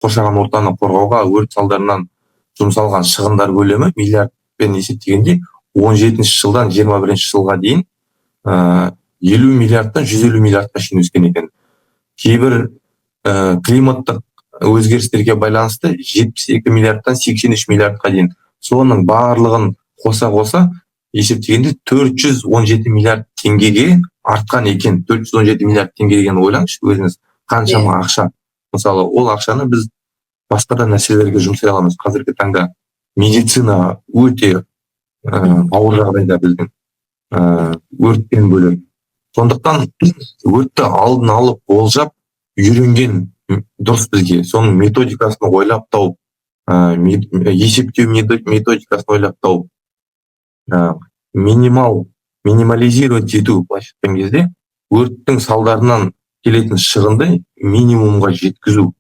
қоршаған ортаны қорғауға өрт салдарынан жұмсалған шығындар көлемі миллиардпен есептегенде 17-ші жылдан 21-ші жылға дейін 50 миллиардтан 150 миллиардқа шейін өскен екен. Кейбір климаттық өзгерістерге байланысты 72 миллиардтан 83 миллиардқа дейін. Соның барлығын қоса есептегенде 417 миллиард теңгеге артқан екен. 417 миллиард теңге деген ойлаңызшы өзіңіз, қаншама ақша. Мысалы, ол ақшаны біз басқа да нәрселерге жұмсай аламыз. Қазіргі таңда медицина өте ауыр жағдайда біздің өрттен бөлек. Сондықтан өртті алдын алып болжап үйренген дұрыс бізге. Соның методикасын ойлап тауып, есептеу методикасын ойлап тауып, минимализировать ету, былайша айтқан кезде, өрттің салдарынан келетін шығынды минимумға жеткізу